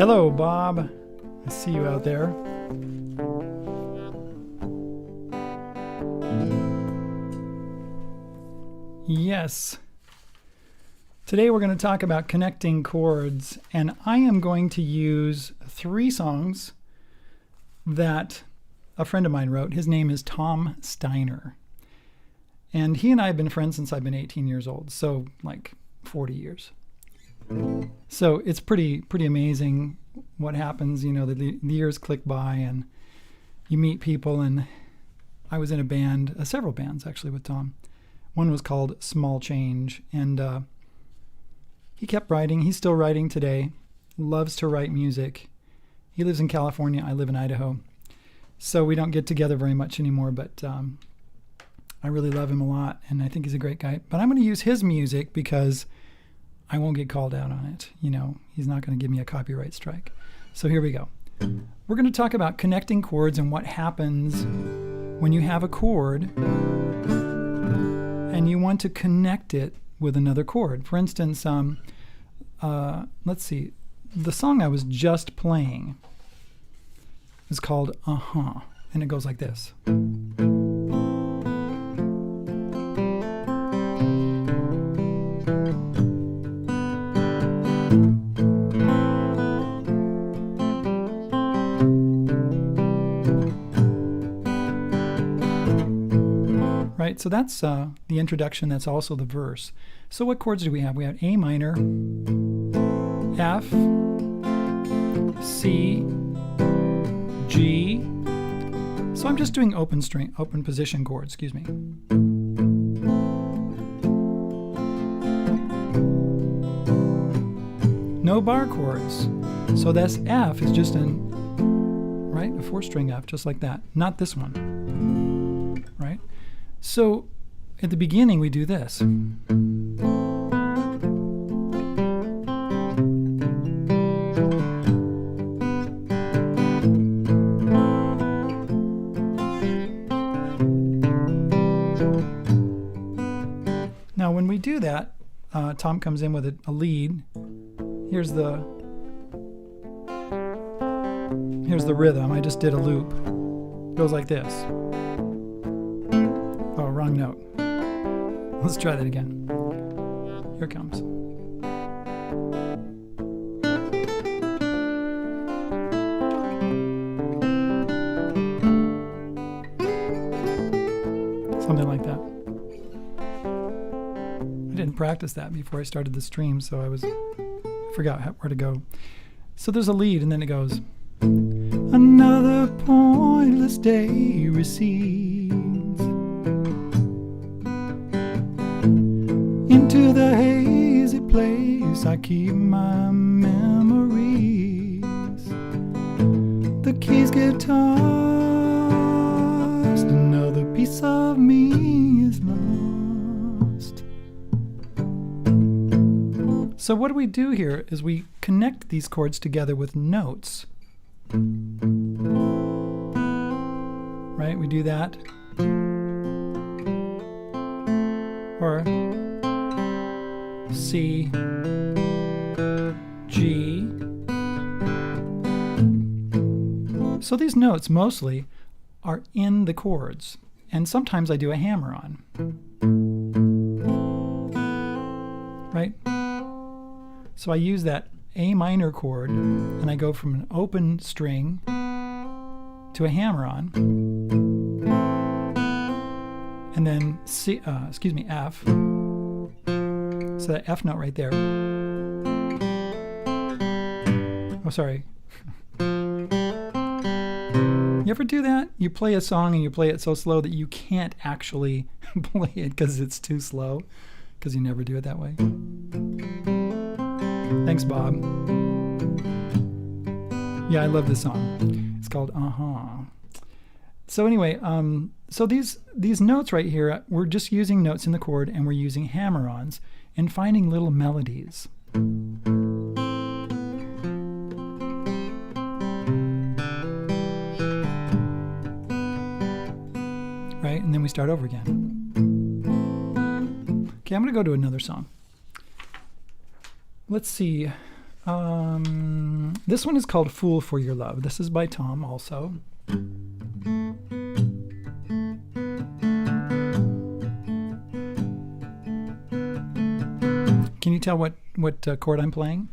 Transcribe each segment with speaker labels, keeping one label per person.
Speaker 1: Hello, Bob. I see you out there. Yes. Today we're going to talk about connecting chords, and I am going to use 3 songs that a friend of mine wrote. His name is Tom Steiner. And he and I have been friends since I've been 18 years old, so like 40 years. So it's pretty amazing what happens. You know, the years click by and you meet people. And I was in a band, several bands actually with Tom. One was called Small Change, and he kept writing. He's still writing today. Loves to write music. He lives in California. I live in Idaho. So we don't get together very much anymore, but I really love him a lot, and I think he's a great guy. But I'm going to use his music because I won't get called out on it. You know, he's not going to give me a copyright strike. So here we go. We're going to talk about connecting chords and what happens when you have a chord and you want to connect it with another chord. For instance, let's see. The song I was just playing is called "Uhhuh," and it goes like this. Right, so that's the introduction. That's also the verse. So what chords do we have? We have A minor, F, C, G. So I'm just doing open position chords, excuse me. No bar chords. So that's F is just a 4-string F, just like that. Not this one, right? So at the beginning we do this. Now when we do that, Tom comes in with a lead. Here's the rhythm. I just did a loop. It goes like this. Oh, wrong note. Let's try that again. Here it comes. Something like that. I didn't practice that before I started the stream, so I forgot where to go. So there's a lead, and then it goes, another pointless day recedes into the hazy place I keep my memories. The keys get tossed, another piece of me is lost. So what we do here is we connect these chords together with notes. Right? We do that. Or C, G. So these notes mostly are in the chords, and sometimes I do a hammer on. Right? So I use that A minor chord, and I go from an open string to a hammer on, and then F. So that F note right there. Oh, sorry. You ever do that? You play a song and you play it so slow that you can't actually play it because it's too slow, because you never do it that way. Thanks, Bob. Yeah, I love this song. It's called "Uhhuh." So anyway, so these notes right here, we're just using notes in the chord, and we're using hammer-ons and finding little melodies. Right, and then we start over again. Okay, I'm going to go to another song. Let's see. This one is called Fool for Your Love. This is by Tom also. Can you tell what chord I'm playing?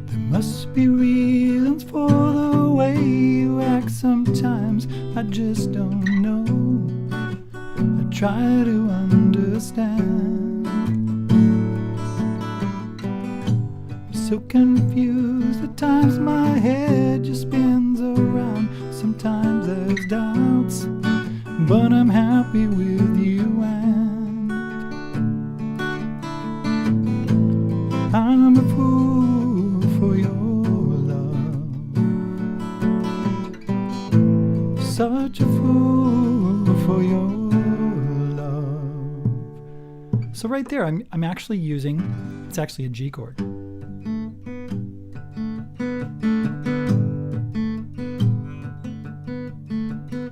Speaker 1: There must be reasons for the way you act sometimes. I just don't know. I try to understand. I'm so confused at times, my head just spins around. Sometimes there's doubts, but I'm happy with you, and I'm a fool for your love, such a fool for your love. So right there, I'm actually using, it's actually a G chord.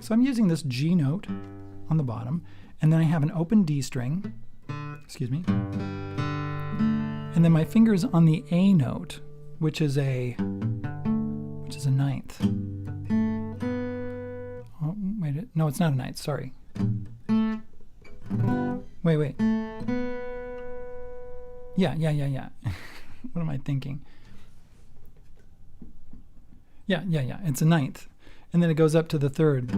Speaker 1: So I'm using this G note on the bottom, and then I have an open D string, excuse me, and then my finger's on the A note, which is a ninth. Oh, wait, no, it's not a ninth, sorry. Wait. Yeah. What am I thinking? Yeah, it's a ninth. And then it goes up to the third.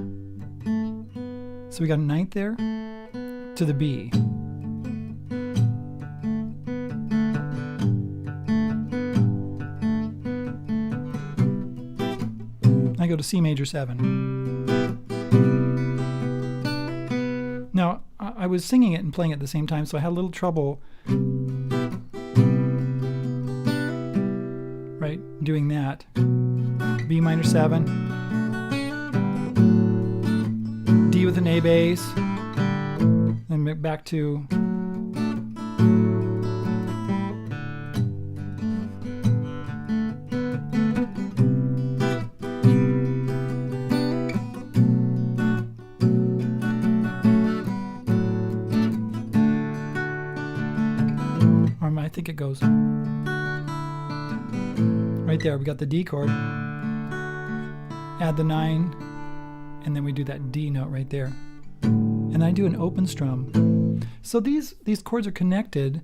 Speaker 1: So we got a ninth there to the B. I go to C major 7. Now, I was singing it and playing it at the same time, so I had a little trouble right doing that. B minor 7. D with an A bass, then back to I think it goes right there. We got the D chord, add the 9, and then we do that D note right there. And I do an open strum. So these chords are connected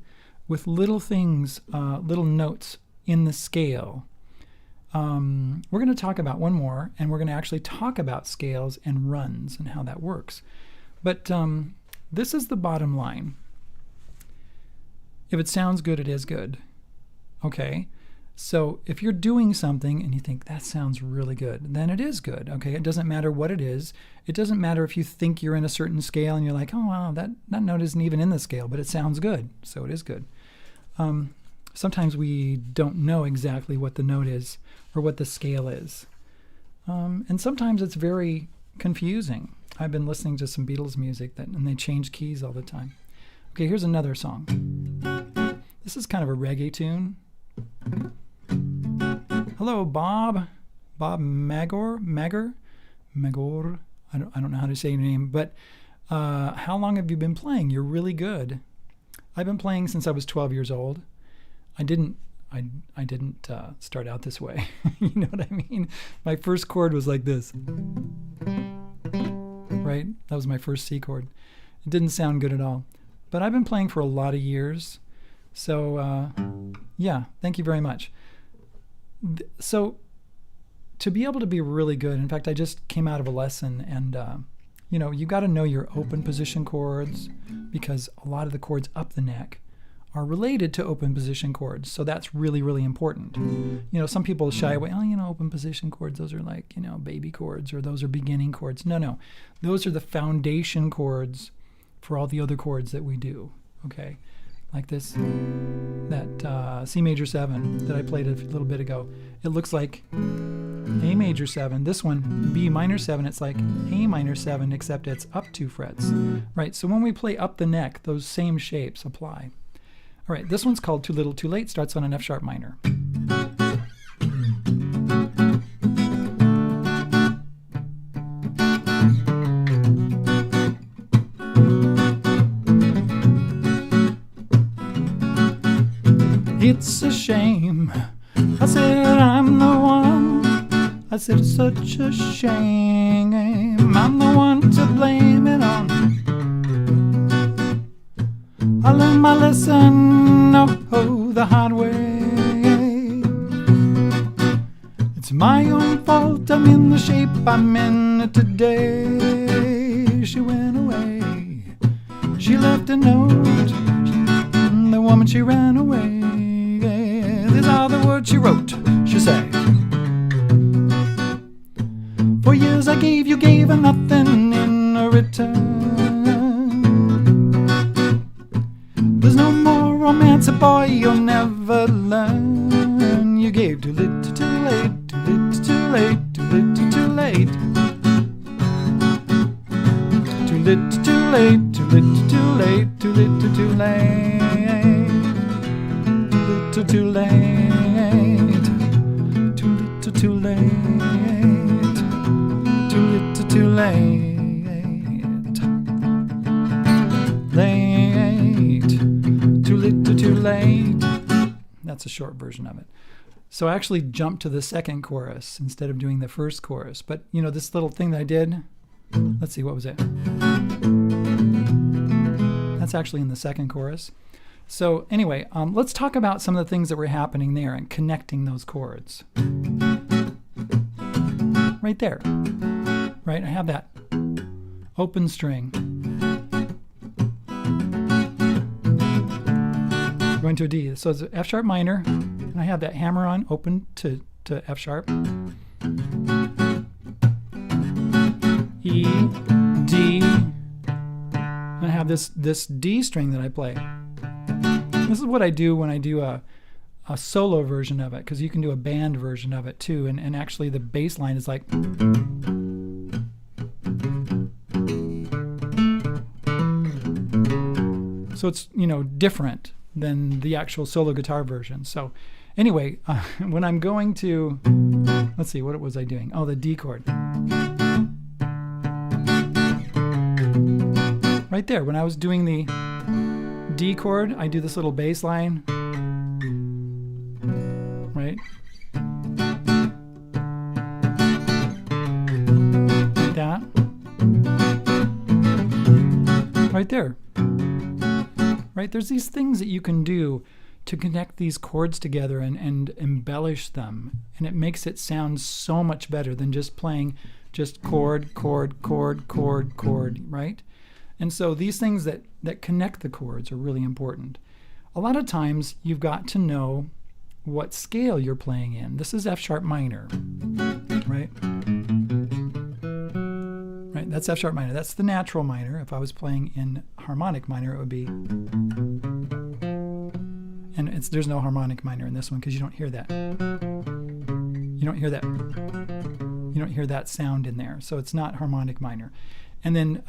Speaker 1: with little things, little notes in the scale. We're going to talk about one more, and we're going to actually talk about scales and runs and how that works. But this is the bottom line. If it sounds good, it is good. Okay? So if you're doing something and you think that sounds really good, then it is good. Okay? It doesn't matter what it is. It doesn't matter if you think you're in a certain scale and you're like, oh wow, that note isn't even in the scale, but it sounds good, so it is good. Sometimes we don't know exactly what the note is or what the scale is. And sometimes it's very confusing. I've been listening to some Beatles music and they change keys all the time. Okay, here's another song. This is kind of a reggae tune. Hello, Bob. Bob Magor. I don't know how to say your name, but how long have you been playing? You're really good. I've been playing since I was 12 years old. I didn't start out this way. You know what I mean? My first chord was like this. Right? That was my first C chord. It didn't sound good at all. But I've been playing for a lot of years. So, yeah, thank you very much. So, to be able to be really good, in fact, I just came out of a lesson, and, you know, you got to know your open position chords, because a lot of the chords up the neck are related to open position chords. So that's really, really important. You know, some people shy away, oh, you know, open position chords, those are like, you know, baby chords, or those are beginning chords. No. Those are the foundation chords for all the other chords that we do, okay? Like this, that C major 7 that I played a little bit ago. It looks like A major 7. This one, B minor 7, it's like A minor 7, except it's up 2 frets. Right, so when we play up the neck, those same shapes apply. All right, this one's called Too Little Too Late, starts on an F sharp minor. It's a shame. I said, I'm the one. I said, it's such a shame. I'm the one to blame it on. I learned my lesson, oh, the hard way. It's my own fault I'm in the shape I'm in today. She went away. She left a note. The woman, she ran away. These are the words she wrote. She said, for years I gave her nothing in return. There's no more romance, boy, you'll never learn. You gave too little, too late, too little, too late, too little, too late. Too little, too late, too little, too late, too little, too late. Too little, too late. Too little, too late. Too little, too late. Late. Too little, too late. That's a short version of it. So I actually jumped to the second chorus instead of doing the first chorus. But you know, this little thing that I did, let's see, what was it? That's actually in the second chorus. So anyway, let's talk about some of the things that were happening there and connecting those chords. Right there. Right, I have that open string. Going to a D. So it's an F sharp minor, and I have that hammer on open to F sharp. E, D, and I have this D string that I play. This is what I do when I do a solo version of it, because you can do a band version of it too, and actually the bass line is like. So it's, you know, different than the actual solo guitar version. So anyway, when I'm going to, let's see, what was I doing? Oh, the D chord. Right there, when I was doing the D chord, I do this little bass line, right? Like that. Right there. Right, there's these things that you can do to connect these chords together and embellish them, and it makes it sound so much better than just playing just chord, chord, chord, chord, chord, right? And so these things that connect the chords are really important. A lot of times you've got to know what scale you're playing in. This is F sharp minor, right? Right, that's F sharp minor. That's the natural minor. If I was playing in harmonic minor, it would be, and there's no harmonic minor in this one because you don't hear that. You don't hear that. You don't hear that sound in there, so it's not harmonic minor. And then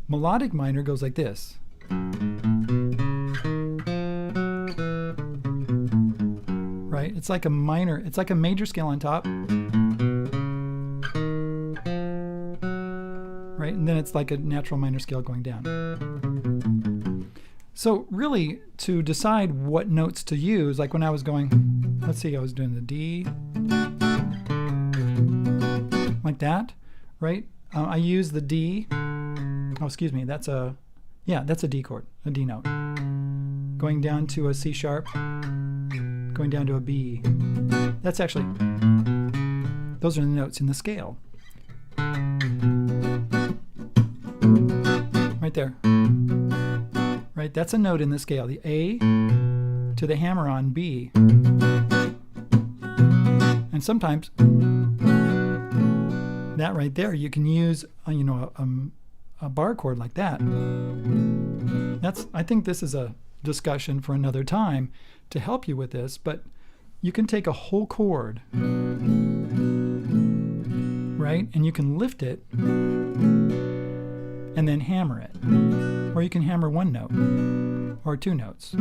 Speaker 1: melodic minor goes like this. Right? It's like a minor, it's like a major scale on top. Right? And then it's like a natural minor scale going down. So really, to decide what notes to use, like when I was going, let's see, I was doing the D, like that, right? I use the D. Oh, excuse me, that's a D chord, a D note. Going down to a C sharp, going down to a B. That's actually, those are the notes in the scale. Right there. Right, that's a note in the scale. The A to the hammer on B. And sometimes that right there, you can use, you know, a bar chord like that. I think this is a discussion for another time to help you with this, but you can take a whole chord, right, and you can lift it and then hammer it, or you can hammer one note or two notes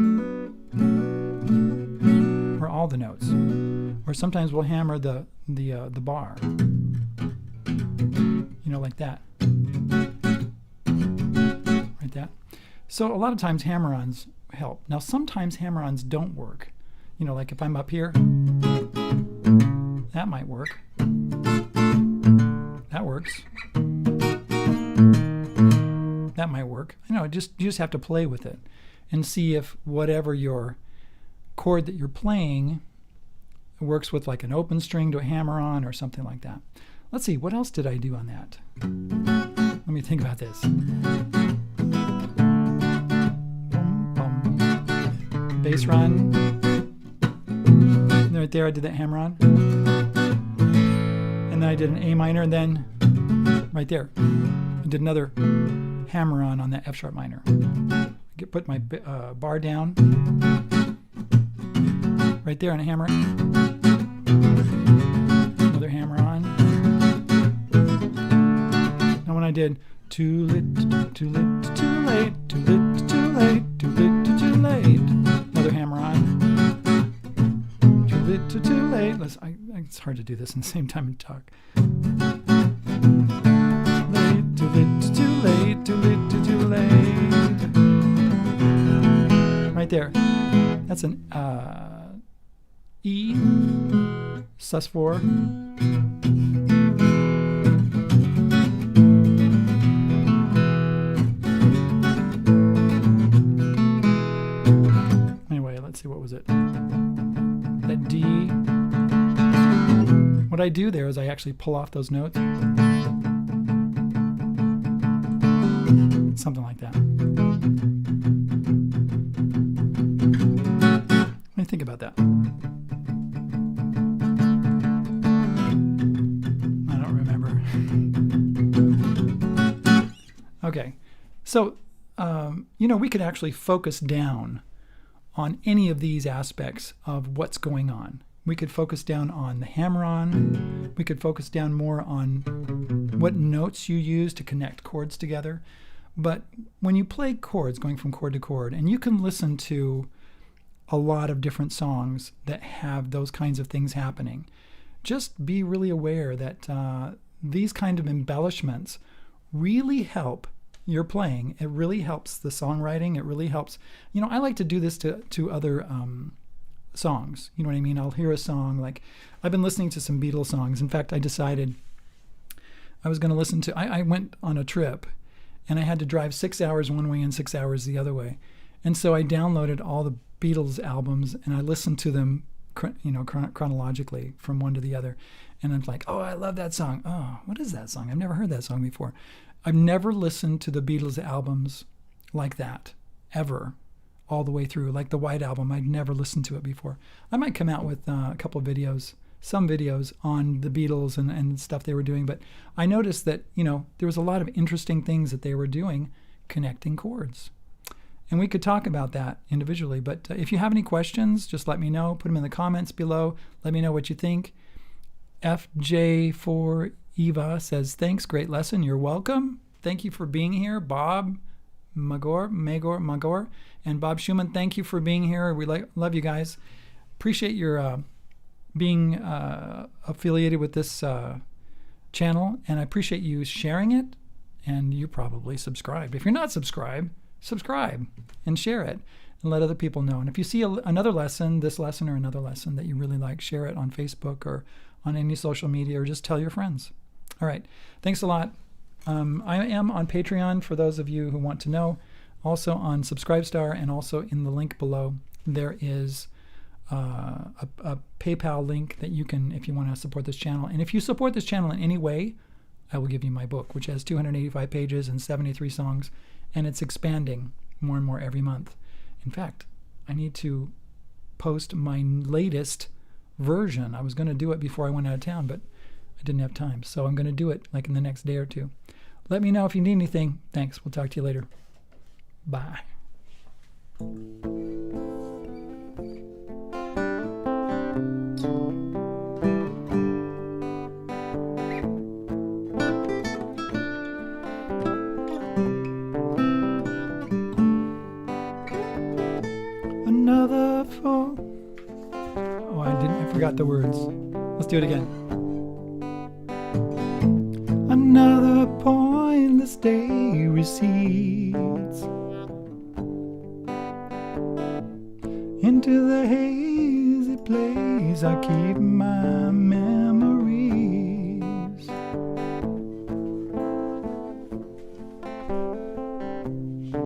Speaker 1: or all the notes, or sometimes we'll hammer the bar, you know, like that. Right, that. So a lot of times hammer-ons help. Now sometimes hammer-ons don't work. You know, like if I'm up here, that might work. That works. That might work. You know, you just have to play with it and see if whatever your chord that you're playing works with like an open string to a hammer on or something like that. Let's see, what else did I do on that? Let me think about this. Bass run. Right there I did that hammer on. And then I did an A minor, and then right there I did another hammer on that F sharp minor. Put my bar down right there on a hammer. Another hammer on. Now when I did too lit, too lit, too late, too lit, too late, too lit, too late, another hammer on. Too lit, too late. It's hard to do this in the same time and talk. Late, too lit, too late, too lit, too late. Right there. That's an E sus4. Anyway, let's see, what was it? That D. What I do there is I actually pull off those notes. Something like that. Let me think about that. I don't remember. Okay, so you know, we could actually focus down on any of these aspects of what's going on. We could focus down on the hammer-on. We could focus down more on what notes you use to connect chords together. But when you play chords, going from chord to chord, and you can listen to a lot of different songs that have those kinds of things happening, just be really aware that these kind of embellishments really help your playing. It really helps the songwriting. It really helps. You know, I like to do this to other songs. You know what I mean? I'll hear a song, like I've been listening to some Beatles songs. In fact, I decided I was going to listen to, I went on a trip and I had to drive 6 hours one way and 6 hours the other way. And so I downloaded all the Beatles albums and I listened to them, chronologically from one to the other. And I'm like, oh, I love that song. Oh, what is that song? I've never heard that song before. I've never listened to the Beatles albums like that, ever, all the way through. Like the White Album, I'd never listened to it before. I might come out with a couple of videos, some videos on the Beatles and stuff they were doing, but I noticed that, you know, there was a lot of interesting things that they were doing connecting chords. And we could talk about that individually, but if you have any questions, just let me know. Put them in the comments below. Let me know what you think. FJ4 Eva says, thanks, great lesson. You're welcome. Thank you for being here. Bob Magor, and Bob Schumann, thank you for being here. We love you guys. Appreciate your being affiliated with this channel, and I appreciate you sharing it, and you're probably subscribed. If you're not subscribed, subscribe and share it and let other people know. And if you see another lesson, this lesson or another lesson that you really like, share it on Facebook or on any social media, or just tell your friends. All right, thanks a lot. I am on Patreon for those of you who want to know. Also on Subscribestar, and also in the link below there is a PayPal link that you can, if you want to support this channel. And if you support this channel in any way, I will give you my book, which has 285 pages and 73 songs, and it's expanding more and more every month. In fact, I need to post my latest version. I was going to do it before I went out of town, but I didn't have time, so I'm going to do it like in the next day or two. Let me know if you need anything. Thanks. We'll talk to you later. Bye. Another fall. Oh, I forgot the words. Let's do it again. Another pointless day recedes into the haze place I keep my memories.